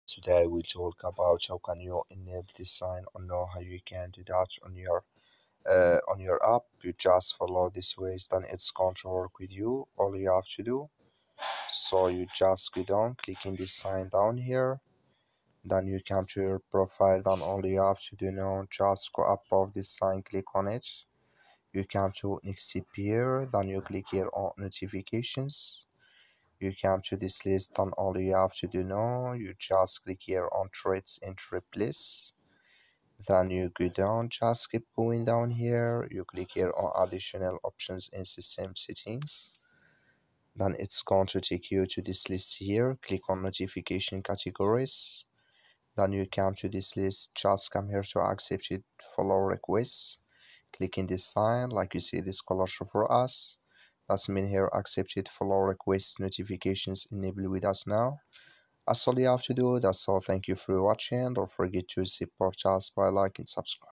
Today we'll talk about how can you enable this sign or know how you can do that on your app. You just follow this ways, then it's going to work with you. All you have to do, so you just go down, clicking this sign down here. Then you come to your profile. Then all you have to do now, just go above this sign, click on it. You come to next here, then you click here on notifications. You come to this list, and all you have to do now, you just click here on threads and replace. Then you go down, just keep going down here. You click here on additional options in system settings. Then it's going to take you to this list here. Click on notification categories. Then you come to this list, just come here to accepted follow requests. Click in this sign, like you see this color show for us. That's mean here accepted follow request notifications enabled with us now. That's all you have to do. That's all. Thank you for watching. Don't forget to support us by liking and subscribe.